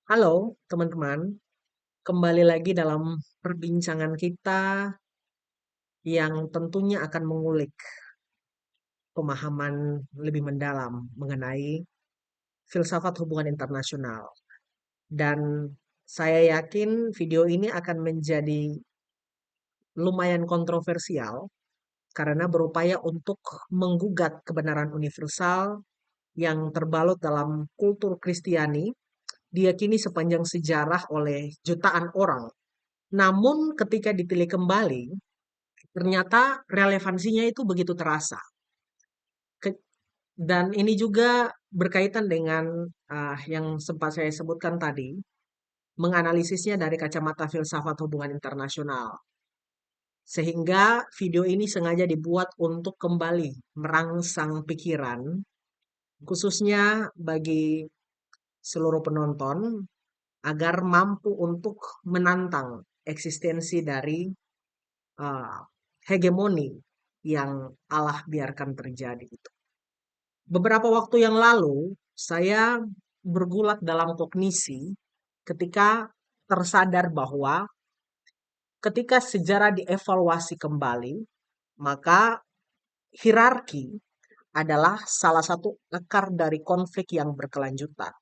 Halo teman-teman, kembali lagi dalam perbincangan kita yang tentunya akan mengulik pemahaman lebih mendalam mengenai filsafat hubungan internasional. Dan saya yakin video ini akan menjadi lumayan kontroversial karena berupaya untuk menggugat kebenaran universal yang terbalut dalam kultur Kristiani diyakini sepanjang sejarah oleh jutaan orang. Namun ketika ditilik kembali, ternyata relevansinya itu begitu terasa. Dan ini juga berkaitan dengan yang sempat saya sebutkan tadi, menganalisisnya dari kacamata filsafat hubungan internasional. Sehingga video ini sengaja dibuat untuk kembali merangsang pikiran, khususnya bagi seluruh penonton, agar mampu untuk menantang eksistensi dari uh, hegemoni yang Allah biarkan terjadi. Beberapa waktu yang lalu, saya bergulat dalam kognisi ketika tersadar bahwa ketika sejarah dievaluasi kembali, maka hierarki adalah salah satu akar dari konflik yang berkelanjutan.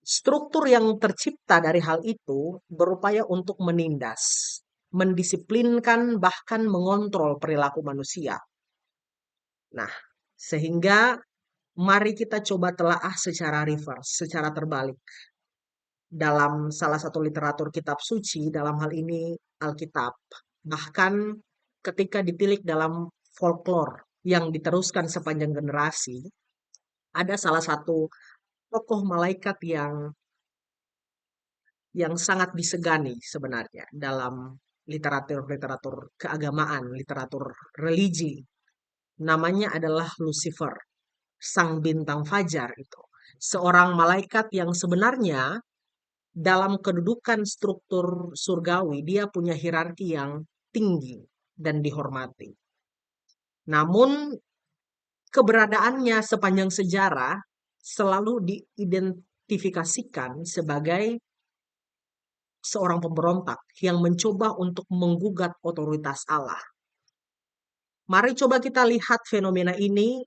Struktur yang tercipta dari hal itu berupaya untuk menindas, mendisiplinkan, bahkan mengontrol perilaku manusia. Nah, sehingga mari kita coba telaah secara reverse, secara terbalik. Dalam salah satu literatur kitab suci, dalam hal ini Alkitab. Bahkan ketika ditilik dalam folklore yang diteruskan sepanjang generasi, ada salah satu tokoh malaikat yang sangat disegani sebenarnya dalam literatur-literatur keagamaan, literatur religi. Namanya adalah Lucifer, sang bintang fajar itu. Seorang malaikat yang sebenarnya dalam kedudukan struktur surgawi, dia punya hierarki yang tinggi dan dihormati. Namun, keberadaannya sepanjang sejarah selalu diidentifikasikan sebagai seorang pemberontak yang mencoba untuk menggugat otoritas Allah. Mari coba kita lihat fenomena ini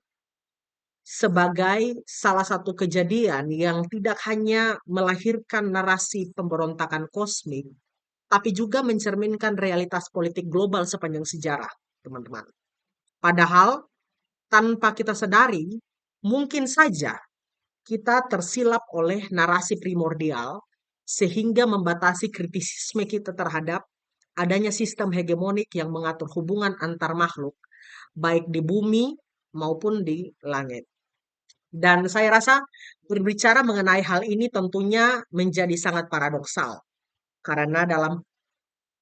sebagai salah satu kejadian yang tidak hanya melahirkan narasi pemberontakan kosmik, tapi juga mencerminkan realitas politik global sepanjang sejarah, teman-teman. Padahal, tanpa kita sadari, mungkin saja kita tersilap oleh narasi primordial sehingga membatasi kritisisme kita terhadap adanya sistem hegemonik yang mengatur hubungan antar makhluk, baik di bumi maupun di langit. Dan saya rasa berbicara mengenai hal ini tentunya menjadi sangat paradoksal. Karena dalam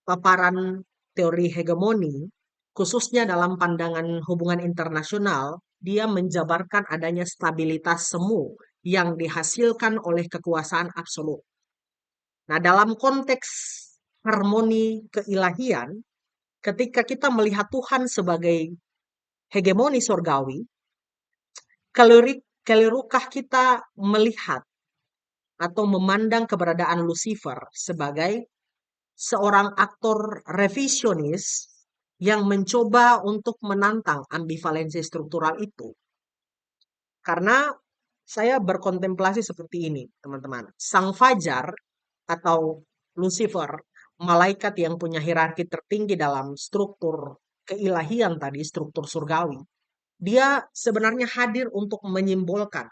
paparan teori hegemoni, khususnya dalam pandangan hubungan internasional, dia menjabarkan adanya stabilitas semu yang dihasilkan oleh kekuasaan absolut. Nah, dalam konteks harmoni keilahian, ketika kita melihat Tuhan sebagai hegemoni sorgawi, kelirukah kita melihat atau memandang keberadaan Lucifer sebagai seorang aktor revisionis yang mencoba untuk menantang ambivalensi struktural itu. Karena saya berkontemplasi seperti ini, teman-teman. Sang Fajar atau Lucifer, malaikat yang punya hierarki tertinggi dalam struktur keilahian tadi, struktur surgawi. Dia sebenarnya hadir untuk menyimbolkan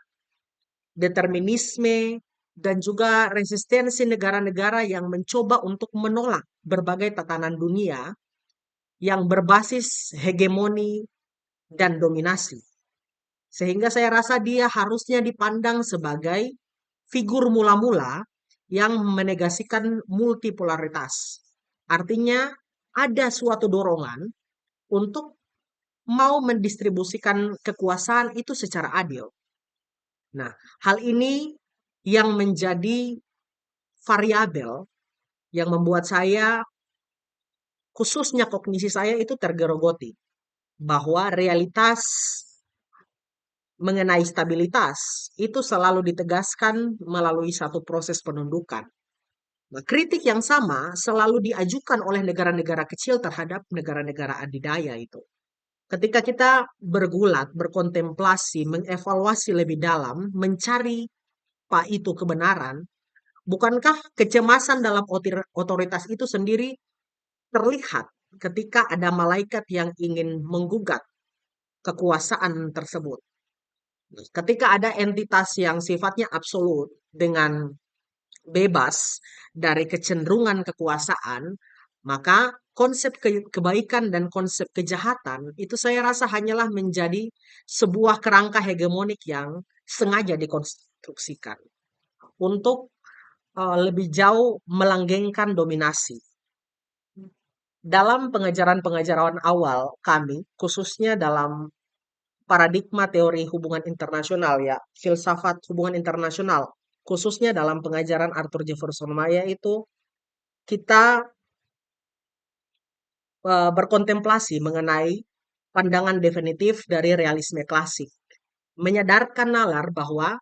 determinisme dan juga resistensi negara-negara yang mencoba untuk menolak berbagai tatanan dunia yang berbasis hegemoni dan dominasi. Sehingga saya rasa dia harusnya dipandang sebagai figur mula-mula yang menegasikan multipolaritas. Artinya ada suatu dorongan untuk mau mendistribusikan kekuasaan itu secara adil. Nah, hal ini yang menjadi variabel yang membuat saya, khususnya kognisi saya itu tergerogoti bahwa realitas mengenai stabilitas itu selalu ditegaskan melalui satu proses penundukan. Nah, kritik yang sama selalu diajukan oleh negara-negara kecil terhadap negara-negara adidaya itu. Ketika kita bergulat, berkontemplasi, mengevaluasi lebih dalam, mencari apa itu kebenaran, bukankah kecemasan dalam otoritas itu sendiri terlihat ketika ada malaikat yang ingin menggugat kekuasaan tersebut? Ketika ada entitas yang sifatnya absolut dengan bebas dari kecenderungan kekuasaan, maka konsep kebaikan dan konsep kejahatan itu saya rasa hanyalah menjadi sebuah kerangka hegemonik yang sengaja dikonstruksikan untuk lebih jauh melanggengkan dominasi. Dalam pengajaran-pengajaran awal kami, khususnya dalam paradigma teori hubungan internasional ya, filsafat hubungan internasional, khususnya dalam pengajaran Arthur Jefferson Maya itu kita berkontemplasi mengenai pandangan definitif dari realisme klasik. Menyadarkan nalar bahwa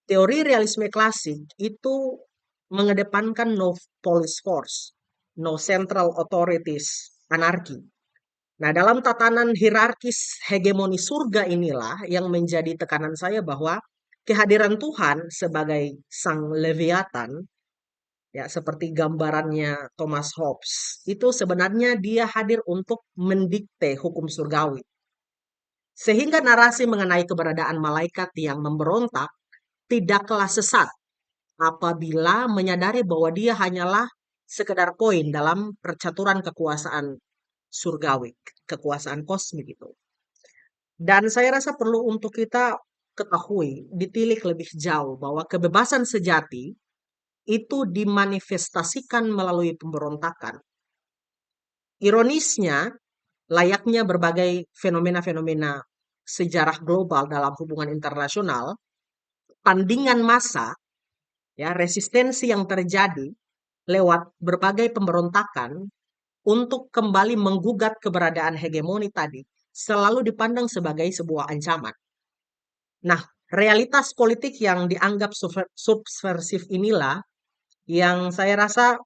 teori realisme klasik itu mengedepankan no police force, no central authorities, anarki. Nah, dalam tatanan hierarkis hegemoni surga inilah yang menjadi tekanan saya bahwa kehadiran Tuhan sebagai sang Leviathan, ya seperti gambarannya Thomas Hobbes, itu sebenarnya dia hadir untuk mendikte hukum surgawi. Sehingga narasi mengenai keberadaan malaikat yang memberontak tidaklah sesat apabila menyadari bahwa dia hanyalah sekedar poin dalam percaturan kekuasaan surgawi, kekuasaan kosmik itu. Dan saya rasa perlu untuk kita ketahui, ditilik lebih jauh bahwa kebebasan sejati itu dimanifestasikan melalui pemberontakan. Ironisnya, layaknya berbagai fenomena-fenomena sejarah global dalam hubungan internasional, tandingan massa, ya resistensi yang terjadi lewat berbagai pemberontakan untuk kembali menggugat keberadaan hegemoni tadi selalu dipandang sebagai sebuah ancaman. Nah, realitas politik yang dianggap subversif inilah yang saya rasa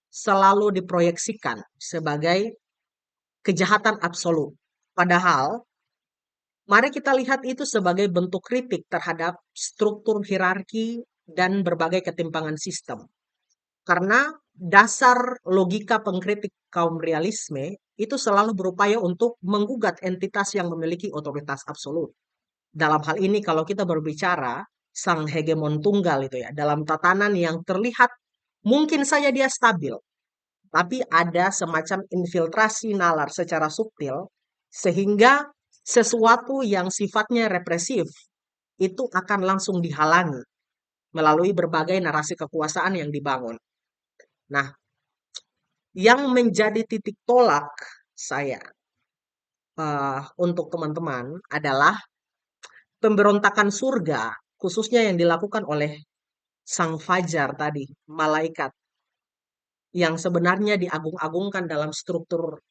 selalu diproyeksikan sebagai kejahatan absolut. Padahal, mari kita lihat itu sebagai bentuk kritik terhadap struktur hierarki dan berbagai ketimpangan sistem. Karena dasar logika pengkritik kaum realisme itu selalu berupaya untuk menggugat entitas yang memiliki otoritas absolut. Dalam hal ini kalau kita berbicara sang hegemon tunggal itu ya, dalam tatanan yang terlihat mungkin saja dia stabil, tapi ada semacam infiltrasi nalar secara subtil sehingga sesuatu yang sifatnya represif itu akan langsung dihalangi melalui berbagai narasi kekuasaan yang dibangun. Nah, yang menjadi titik tolak saya untuk teman-teman adalah pemberontakan surga, khususnya yang dilakukan oleh sang fajar tadi, malaikat, yang sebenarnya diagung-agungkan dalam struktur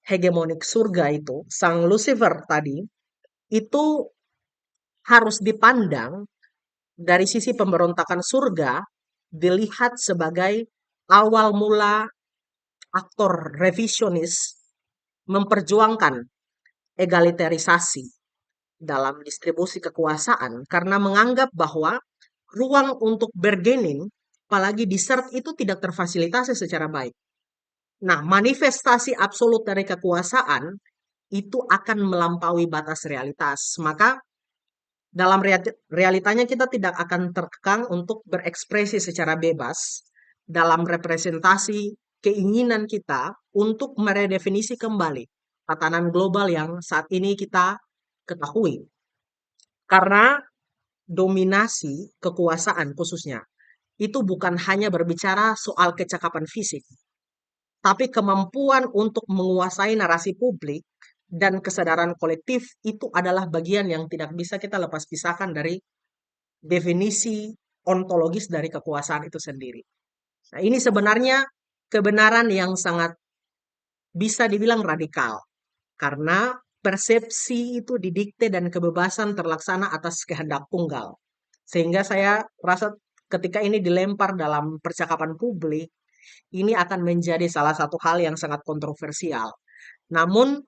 hegemonik surga itu, sang Lucifer tadi, itu harus dipandang dari sisi pemberontakan surga, dilihat sebagai awal mula aktor revisionis memperjuangkan egalitarisasi dalam distribusi kekuasaan karena menganggap bahwa ruang untuk bargaining, apalagi dessert itu tidak terfasilitasi secara baik. Nah, manifestasi absolut dari kekuasaan itu akan melampaui batas realitas. Maka dalam realitanya kita tidak akan terkekang untuk berekspresi secara bebas dalam representasi keinginan kita untuk meredefinisi kembali tatanan global yang saat ini kita ketahui. Karena dominasi kekuasaan khususnya itu bukan hanya berbicara soal kecakapan fisik, tapi kemampuan untuk menguasai narasi publik dan kesadaran kolektif itu adalah bagian yang tidak bisa kita lepas pisahkan dari definisi ontologis dari kekuasaan itu sendiri. Nah, ini sebenarnya kebenaran yang sangat bisa dibilang radikal karena persepsi itu didikte dan kebebasan terlaksana atas kehendak tunggal. Sehingga saya rasa ketika ini dilempar dalam percakapan publik, ini akan menjadi salah satu hal yang sangat kontroversial. Namun,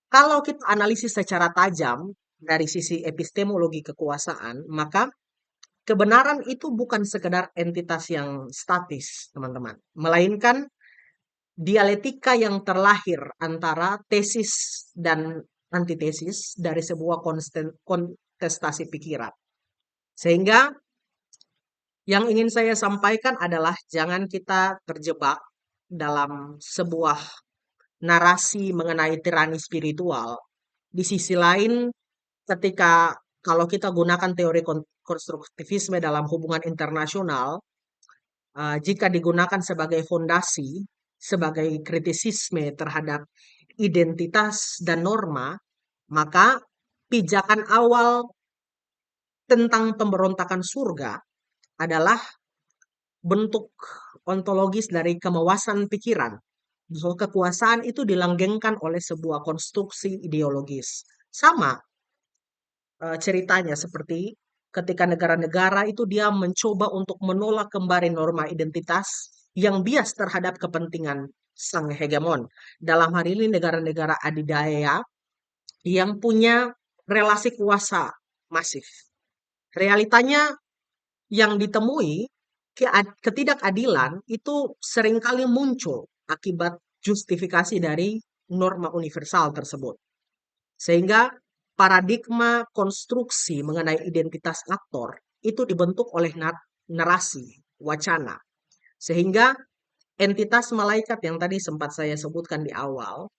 kalau kita analisis secara tajam dari sisi epistemologi kekuasaan, maka kebenaran itu bukan sekedar entitas yang statis, teman-teman, melainkan dialektika yang terlahir antara tesis dan antitesis dari sebuah kontestasi pikiran. Sehingga yang ingin saya sampaikan adalah jangan kita terjebak dalam sebuah narasi mengenai tirani spiritual. Di sisi lain, ketika kalau kita gunakan teori konstruktivisme dalam hubungan internasional, jika digunakan sebagai fondasi, sebagai kritisisme terhadap identitas dan norma, maka pijakan awal tentang pemberontakan surga adalah bentuk ontologis dari kemewasan pikiran. Bahwa kekuasaan itu dilanggengkan oleh sebuah konstruksi ideologis. Sama ceritanya seperti ketika negara-negara itu dia mencoba untuk menolak kembali norma identitas yang bias terhadap kepentingan sang hegemon. Dalam hal ini negara-negara adidaya yang punya relasi kuasa masif. Realitanya yang ditemui ketidakadilan itu seringkali muncul akibat justifikasi dari norma universal tersebut. Sehingga paradigma konstruksi mengenai identitas aktor itu dibentuk oleh narasi, wacana. Sehingga entitas malaikat yang tadi sempat saya sebutkan di awal,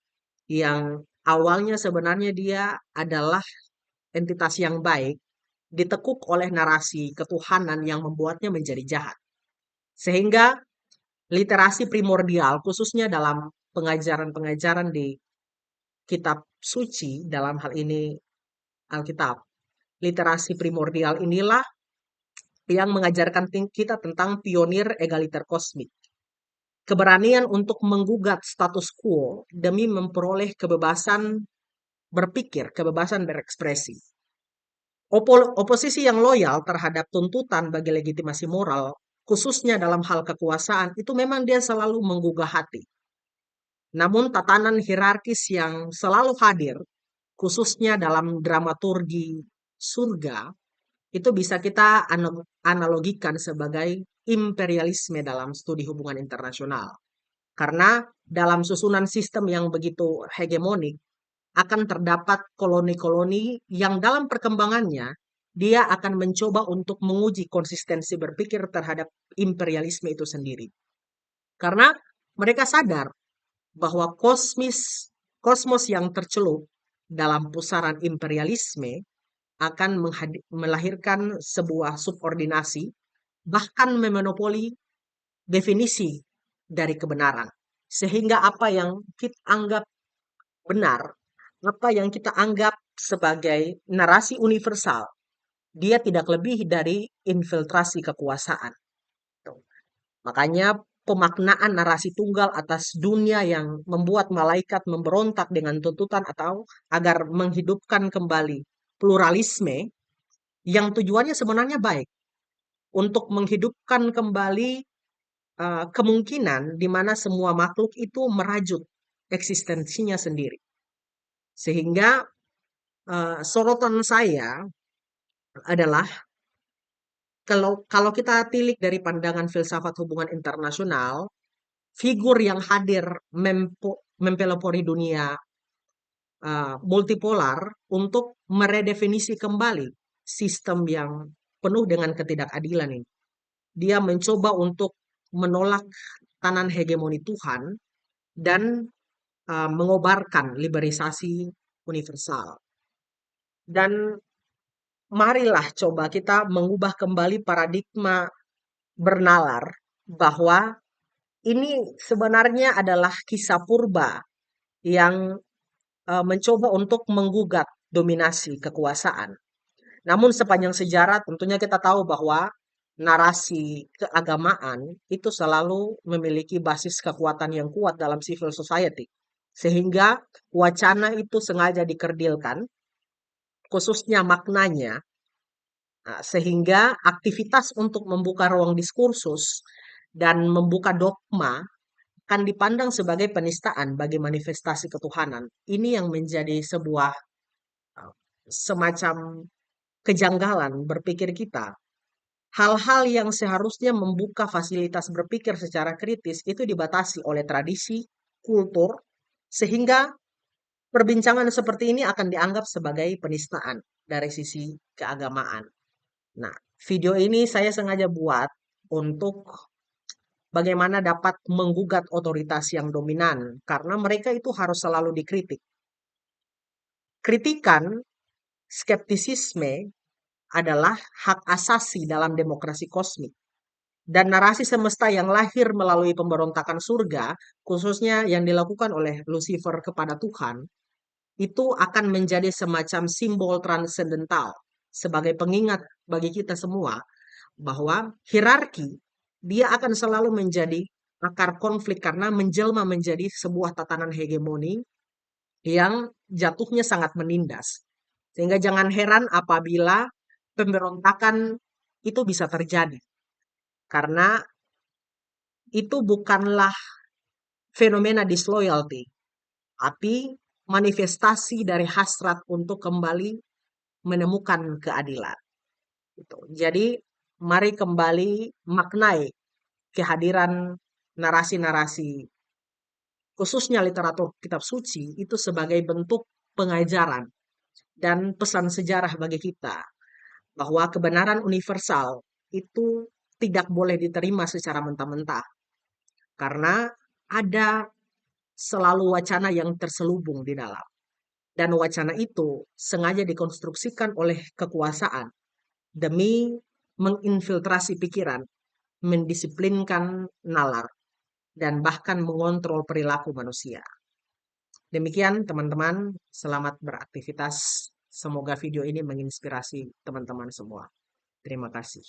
yang awalnya sebenarnya dia adalah entitas yang baik, ditekuk oleh narasi ketuhanan yang membuatnya menjadi jahat. Sehingga literasi primordial, khususnya dalam pengajaran-pengajaran di kitab suci, dalam hal ini Alkitab, literasi primordial inilah yang mengajarkan kita tentang pionir egaliter kosmik. Keberanian untuk menggugat status quo demi memperoleh kebebasan berpikir, kebebasan berekspresi. Oposisi yang loyal terhadap tuntutan bagi legitimasi moral, khususnya dalam hal kekuasaan, itu memang dia selalu menggugah hati. Namun tatanan hierarkis yang selalu hadir, khususnya dalam dramaturgi surga, itu bisa kita analogikan sebagai imperialisme dalam studi hubungan internasional. Karena dalam susunan sistem yang begitu hegemonik, akan terdapat koloni-koloni yang dalam perkembangannya, dia akan mencoba untuk menguji konsistensi berpikir terhadap imperialisme itu sendiri. Karena mereka sadar bahwa kosmos yang tercelup dalam pusaran imperialisme akan melahirkan sebuah subordinasi, bahkan memonopoli definisi dari kebenaran. Sehingga apa yang kita anggap benar, apa yang kita anggap sebagai narasi universal, dia tidak lebih dari infiltrasi kekuasaan. Makanya pemaknaan narasi tunggal atas dunia yang membuat malaikat memberontak dengan tuntutan atau agar menghidupkan kembali pluralisme yang tujuannya sebenarnya baik untuk menghidupkan kembali kemungkinan di mana semua makhluk itu merajut eksistensinya sendiri. Sehingga sorotan saya adalah kalau kita tilik dari pandangan filsafat hubungan internasional, figur yang hadir mempelopori dunia multipolar untuk meredefinisi kembali sistem yang penuh dengan ketidakadilan ini. Dia mencoba untuk menolak tanan hegemoni Tuhan dan mengobarkan liberalisasi universal. Dan marilah coba kita mengubah kembali paradigma bernalar bahwa ini sebenarnya adalah kisah purba yang mencoba untuk menggugat dominasi kekuasaan. Namun sepanjang sejarah tentunya kita tahu bahwa narasi keagamaan itu selalu memiliki basis kekuatan yang kuat dalam civil society. Sehingga wacana itu sengaja dikerdilkan, khususnya maknanya, sehingga aktivitas untuk membuka ruang diskursus dan membuka dogma akan dipandang sebagai penistaan bagi manifestasi ketuhanan. Ini yang menjadi sebuah uh, semacam kejanggalan berpikir kita. Hal-hal yang seharusnya membuka fasilitas berpikir secara kritis itu dibatasi oleh tradisi, kultur, sehingga perbincangan seperti ini akan dianggap sebagai penistaan dari sisi keagamaan. Nah, video ini saya sengaja buat untuk bagaimana dapat menggugat otoritas yang dominan, karena mereka itu harus selalu dikritik. Kritikan, skeptisisme adalah hak asasi dalam demokrasi kosmik. Dan narasi semesta yang lahir melalui pemberontakan surga, khususnya yang dilakukan oleh Lucifer kepada Tuhan, itu akan menjadi semacam simbol transendental sebagai pengingat bagi kita semua bahwa hierarki dia akan selalu menjadi akar konflik karena menjelma menjadi sebuah tatanan hegemoni yang jatuhnya sangat menindas. Sehingga jangan heran apabila pemberontakan itu bisa terjadi karena itu bukanlah fenomena disloyalty, tapi manifestasi dari hasrat untuk kembali menemukan keadilan. Gitu. Jadi, mari kembali maknai kehadiran narasi-narasi, khususnya literatur kitab suci, itu sebagai bentuk pengajaran dan pesan sejarah bagi kita bahwa kebenaran universal itu tidak boleh diterima secara mentah-mentah karena ada selalu wacana yang terselubung di dalam. Dan wacana itu sengaja dikonstruksikan oleh kekuasaan demi menginfiltrasi pikiran, mendisiplinkan nalar, dan bahkan mengontrol perilaku manusia. Demikian teman-teman, selamat beraktivitas. Semoga video ini menginspirasi teman-teman semua. Terima kasih.